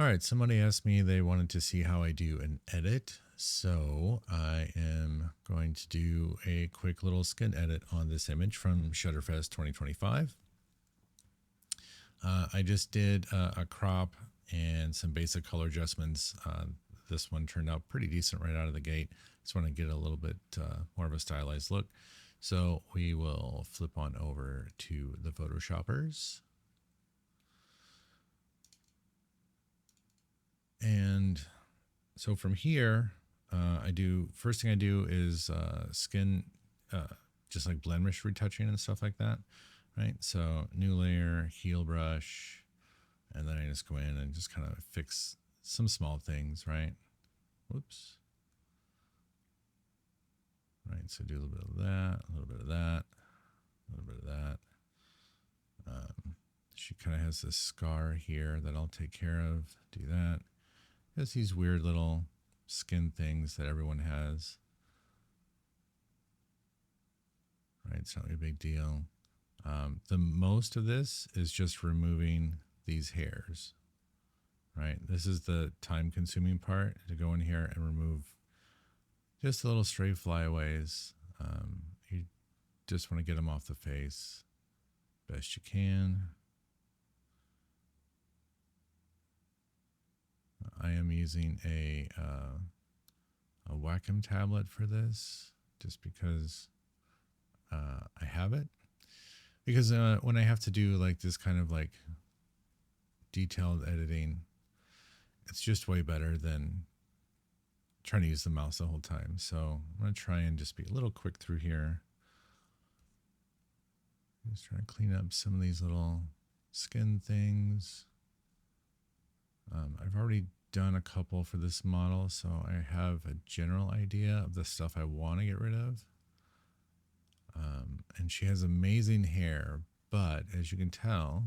All right, somebody asked me they wanted to see how I do an edit. So I am going to do a quick little skin edit on this image from Shutterfest 2025. I just did a crop and some basic color adjustments. This one turned out pretty decent right out of the gate. Just want to get a little bit more of a stylized look. So we will flip on over to the Photoshoppers. And so from here, first thing I do is skin, just like blemish retouching and stuff like that, right? So new layer, heal brush, and then I just go in and just kind of fix some small things, right? Whoops. Right, so do a little bit of that, a little bit of that, a little bit of that. She kind of has this scar here that I'll take care of. Do that. There's these weird little skin things that everyone has. Right, it's not really a big deal. The most of this is just removing these hairs. Right, this is the time-consuming part, to go in here and remove just the little stray flyaways. You just want to get them off the face best you can. I am using a Wacom tablet for this, just because I have it. Because when I have to do like this kind of like detailed editing, it's just way better than trying to use the mouse the whole time. So I'm going to try and just be a little quick through here. Just trying to clean up some of these little skin things. I've already done a couple for this model, so I have a general idea of the stuff I want to get rid of. And she has amazing hair, but as you can tell,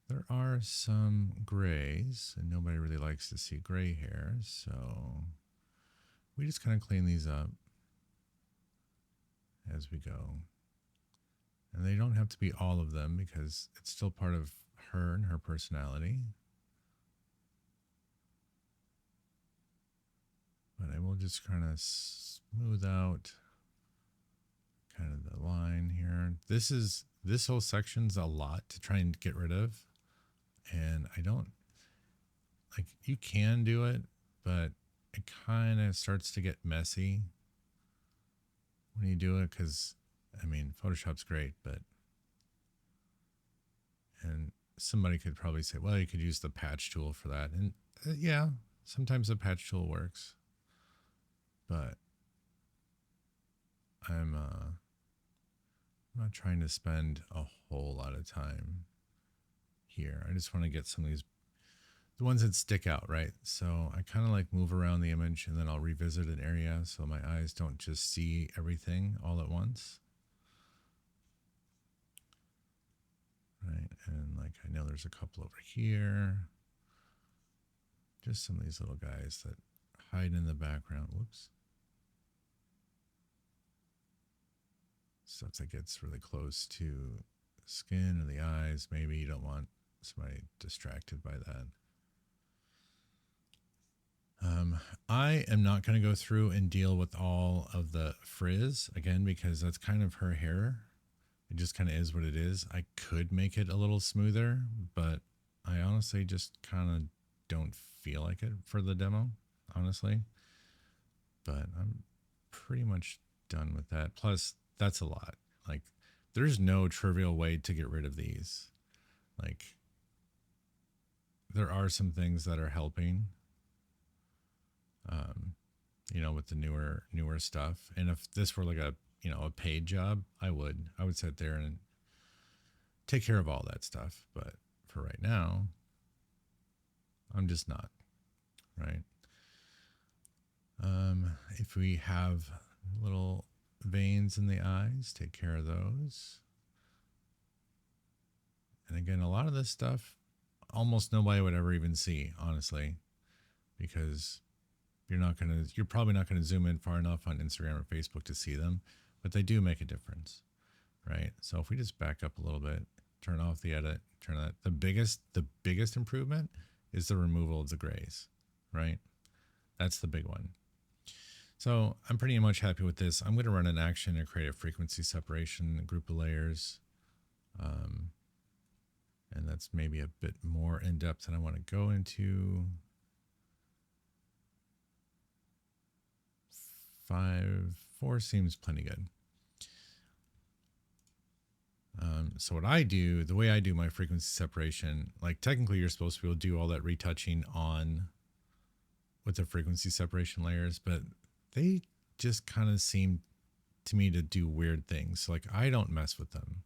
there are some grays, and nobody really likes to see gray hair, so we just kind of clean these up as we go. And they don't have to be all of them, because it's still part of her and her personality. But I will just kind of smooth out kind of the line here. This whole section's a lot to try and get rid of. And I don't, like, you can do it, but it kind of starts to get messy when you do it, because, I mean, Photoshop's great, and somebody could probably say, well, you could use the patch tool for that. And yeah, sometimes the patch tool works, but I'm not trying to spend a whole lot of time here. I just want to get some of these, the ones that stick out, right? So I kind of like move around the image, and then I'll revisit an area so my eyes don't just see everything all at once. Right, and like I know there's a couple over here. Just some of these little guys that hide in the background. Whoops. Stuff that gets really close to the skin or the eyes. Maybe you don't want somebody distracted by that. I am not going to go through and deal with all of the frizz again, because that's kind of her hair. It just kind of is what it is. I could make it a little smoother, but I honestly just kind of don't feel like it for the demo, honestly. But I'm pretty much done with that. Plus, that's a lot. Like, there's no trivial way to get rid of these. Like, there are some things that are helping, with the newer stuff. And if this were like a paid job, I would sit there and take care of all that stuff. But for right now, I'm just not, right? If we have little veins in the eyes, take care of those. And again, a lot of this stuff, almost nobody would ever even see, honestly, because you're probably not going to zoom in far enough on Instagram or Facebook to see them, but they do make a difference, right? So if we just back up a little bit, turn off the edit, turn that, the biggest improvement is the removal of the grays, right? That's the big one. So I'm pretty much happy with this. I'm going to run an action and create a frequency separation, a group of layers. And that's maybe a bit more in depth than I want to go into. 4 seems plenty good. So what I do, the way I do my frequency separation, like technically you're supposed to be able to do all that retouching on with the frequency separation layers, but they just kind of seem to me to do weird things. So like I don't mess with them.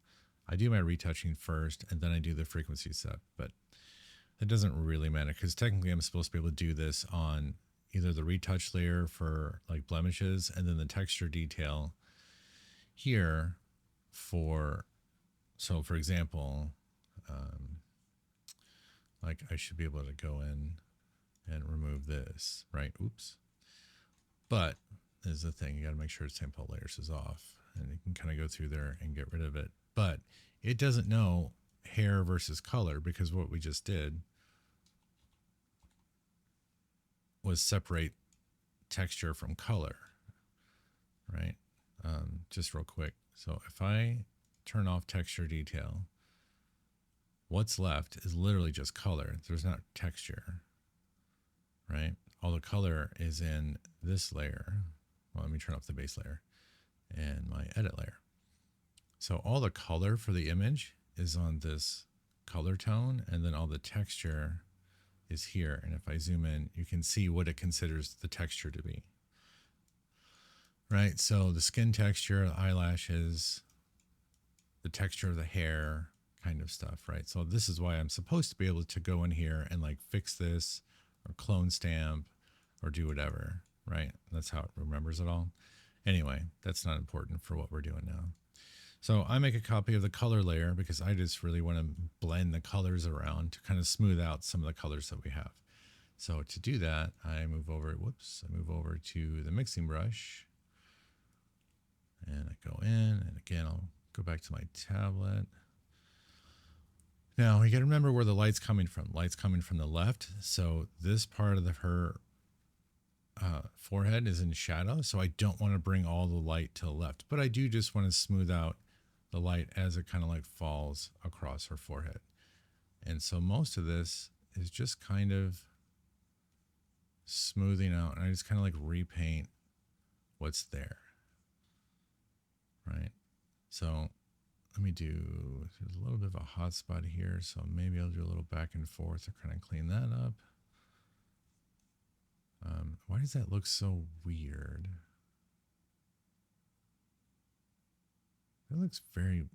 I do my retouching first and then I do the frequency sep, but that doesn't really matter because technically I'm supposed to be able to do this on either the retouch layer for like blemishes and then the texture detail here for, so for example, like I should be able to go in and remove this, right? Oops. But is the thing, you got to make sure sample layers is off and you can kind of go through there and get rid of it. But it doesn't know hair versus color because what we just did was separate texture from color, right? Just real quick. So if I turn off texture detail, what's left is literally just color. There's not texture, right? All the color is in this layer. Well, let me turn off the base layer and my edit layer. So all the color for the image is on this color tone, and then all the texture is here. And if I zoom in, you can see what it considers the texture to be. Right? So the skin texture, the eyelashes, the texture of the hair, kind of stuff, right? So this is why I'm supposed to be able to go in here and like fix this or clone stamp or do whatever, right? That's how it remembers it all. Anyway, that's not important for what we're doing now. So I make a copy of the color layer because I just really want to blend the colors around to kind of smooth out some of the colors that we have. So to do that, I move over, I move over to the mixing brush and I go in, and again, I'll go back to my tablet. Now you got to remember where the light's coming from. Light's coming from the left. So this part of her forehead is in shadow. So I don't want to bring all the light to the left, but I do just want to smooth out the light as it kind of like falls across her forehead. And so most of this is just kind of smoothing out, and I just kind of like repaint what's there, right? So let me do, there's a little bit of a hot spot here, so maybe I'll do a little back and forth to kind of clean that up. Why does that look so weird? That looks very,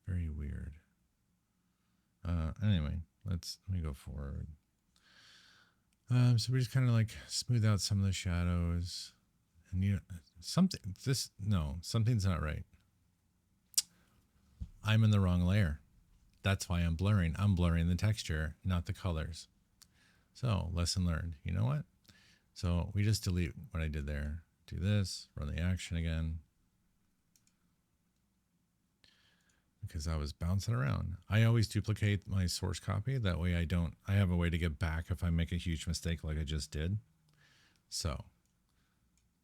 very weird. Anyway, let me go forward. So we just kind of like smooth out some of the shadows, and you know, something's not right. I'm in the wrong layer. That's why I'm blurring. I'm blurring the texture, not the colors. So lesson learned. You know what? So we just delete what I did there. Do this, run the action again. Because I was bouncing around. I always duplicate my source copy. That way I have a way to get back if I make a huge mistake like I just did. So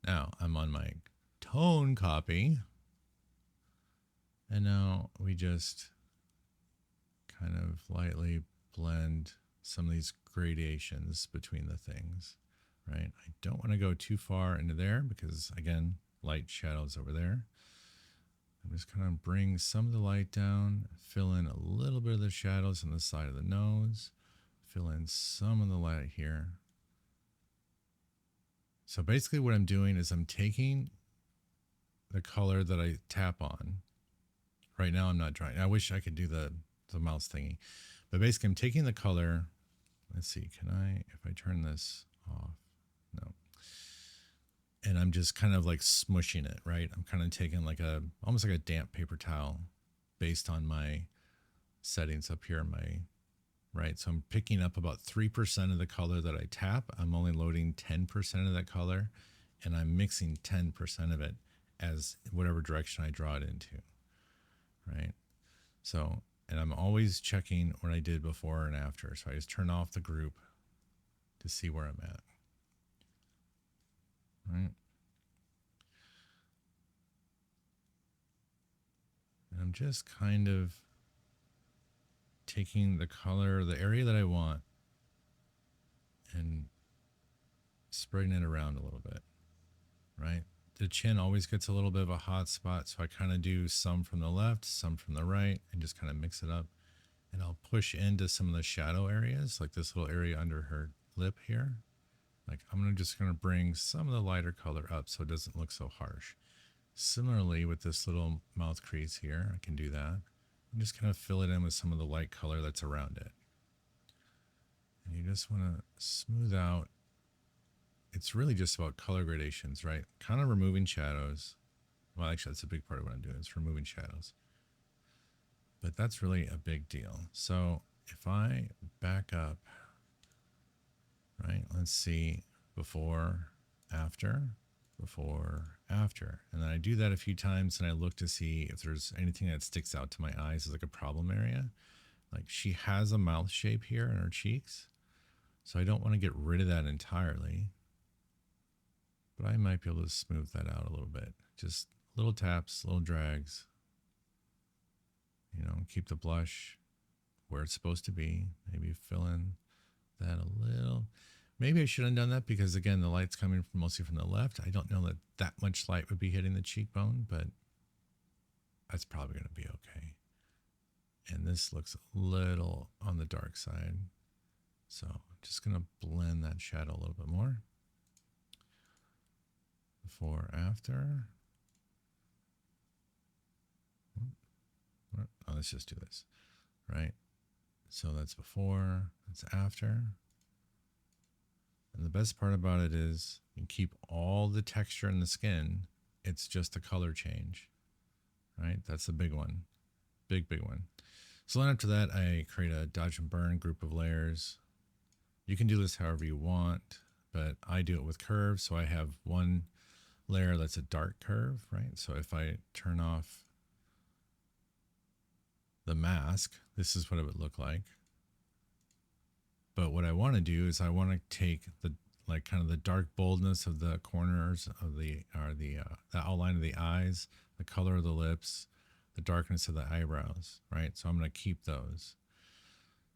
now I'm on my tone copy. And now we just kind of lightly blend some of these gradations between the things, right? I don't want to go too far into there because, again, light shadows over there. I'm just kind of bring some of the light down, fill in a little bit of the shadows on the side of the nose, fill in some of the light here. So basically what I'm doing is I'm taking the color that I tap on. Right now I'm not trying. I wish I could do the mouse thingy. But basically I'm taking the color. Let's see, if I turn this off? No. And I'm just kind of like smushing it, right? I'm kind of taking like almost like a damp paper towel based on my settings up here, right? So I'm picking up about 3% of the color that I tap. I'm only loading 10% of that color, and I'm mixing 10% of it as whatever direction I draw it into, right? So, and I'm always checking what I did before and after. So I just turn off the group to see where I'm at. Right. And I'm just kind of taking the color, the area that I want, and spreading it around a little bit, right? The chin always gets a little bit of a hot spot, so I kind of do some from the left, some from the right, and just kind of mix it up. And I'll push into some of the shadow areas, like this little area under her lip here. Like just gonna bring some of the lighter color up so it doesn't look so harsh. Similarly with this little mouth crease here, I can do that. And just kind of fill it in with some of the light color that's around it. And you just want to smooth out. It's really just about color gradations, right? Kind of removing shadows. Well, actually, that's a big part of what I'm doing is removing shadows. But that's really a big deal. So if I back up, right, let's see, before, after, before, after. And then I do that a few times and I look to see if there's anything that sticks out to my eyes as like a problem area. Like she has a mouth shape here in her cheeks. So I don't want to get rid of that entirely. But I might be able to smooth that out a little bit. Just little taps, little drags. You know, keep the blush where it's supposed to be. Maybe fill in that a little. Maybe I shouldn't have done that because, again, the light's coming mostly from the left. I don't know that much light would be hitting the cheekbone, but that's probably going to be okay. And this looks a little on the dark side. So I'm just going to blend that shadow a little bit more. Before, after. Oh, let's just do this, right? So that's before, that's after. And the best part about it is you keep all the texture in the skin. It's just a color change, right? That's the big one. Big one. So then after that, I create a dodge and burn group of layers. You can do this however you want, but I do it with curves. So I have one layer that's a dark curve, right? So if I turn off the mask, this is what it would look like. But what I want to do is I want to take the like kind of the dark boldness of the corners of the outline of the eyes, the color of the lips, the darkness of the eyebrows, right? So I'm going to keep those.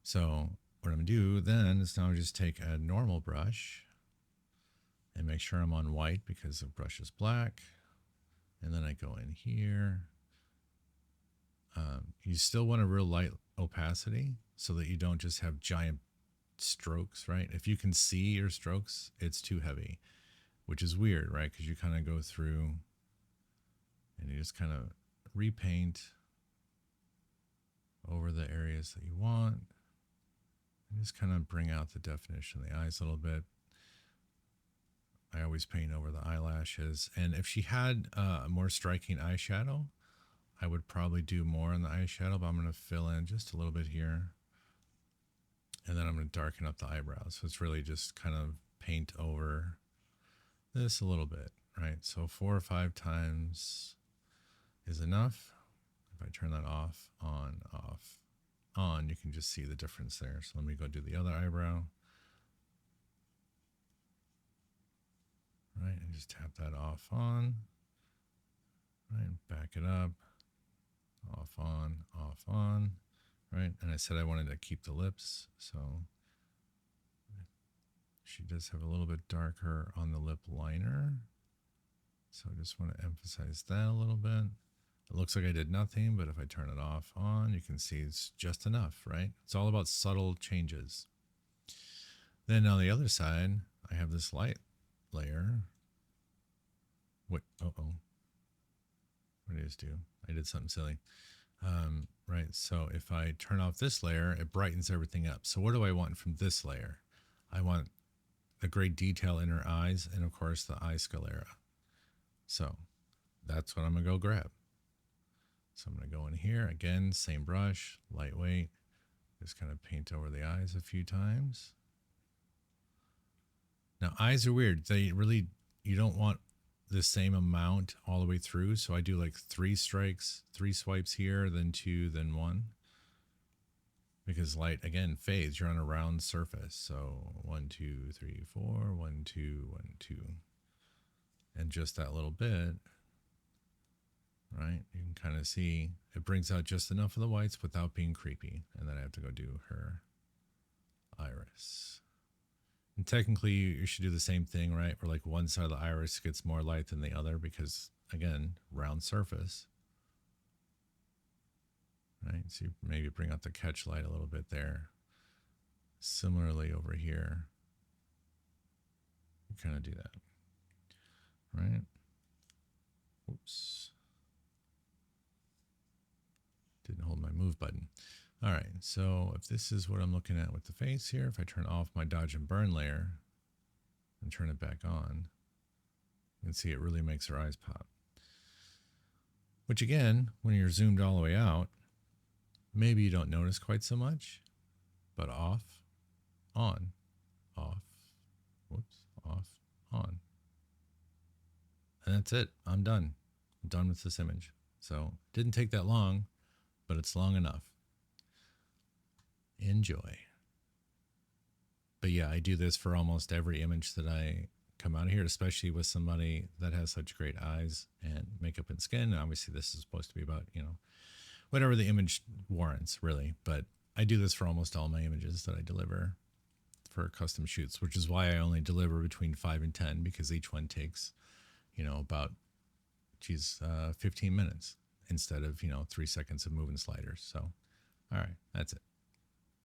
So what I'm going to do then is now just take a normal brush and make sure I'm on white because the brush is black. And then I go in here. You still want a real light opacity so that you don't just have giant strokes, right? If you can see your strokes, it's too heavy, which is weird, right? Because you kind of go through and you just kind of repaint over the areas that you want and just kind of bring out the definition of the eyes a little bit. I always paint over the eyelashes, and if she had a more striking eyeshadow, I would probably do more on the eyeshadow, but I'm going to fill in just a little bit here. And then I'm going to darken up the eyebrows. So it's really just kind of paint over this a little bit, right? So 4 or 5 times is enough. If I turn that off, on, you can just see the difference there. So let me go do the other eyebrow. Right, and just tap that off, on. Right, back it up. Off, on, right? And I said I wanted to keep the lips, so she does have a little bit darker on the lip liner. So I just want to emphasize that a little bit. It looks like I did nothing, but if I turn it off, on, you can see it's just enough, right? It's all about subtle changes. Then on the other side, I have this light layer. Wait, what did I just do? I did something silly. Right, so if I turn off this layer, it brightens everything up. So what do I want from this layer? I want the great detail in her eyes and, of course, the eye sclera. So that's what I'm going to go grab. So I'm going to go in here. Again, same brush, lightweight. Just kind of paint over the eyes a few times. Now, eyes are weird. They really, you don't want the same amount all the way through. So I do like 3 strikes, 3 swipes here, then 2, then 1. because light again fades. You're on a round surface. So 1, 2, 3, 4, 1, 2, 1, 2. And just that little bit, right? You can kind of see it brings out just enough of the whites without being creepy. And then I have to go do her iris. And technically you should do the same thing, right? Where like one side of the iris gets more light than the other because again, round surface. Right? So you maybe bring out the catch light a little bit there. Similarly over here, you kind of do that, right? Oops. Didn't hold my move button. All right, so if this is what I'm looking at with the face here, if I turn off my dodge and burn layer and turn it back on, you can see it really makes her eyes pop. Which again, when you're zoomed all the way out, maybe you don't notice quite so much, but off, on, off, whoops, off, on. And that's it. I'm done. I'm done with this image. So it didn't take that long, but it's long enough. Enjoy. But yeah, I do this for almost every image that I come out of here, especially with somebody that has such great eyes and makeup and skin. And obviously this is supposed to be about, you know, whatever the image warrants really. But I do this for almost all my images that I deliver for custom shoots, which is why I only deliver between 5 and 10, because each one takes, you know, about 15 minutes instead of, you know, 3 seconds of moving sliders. So, all right, that's it.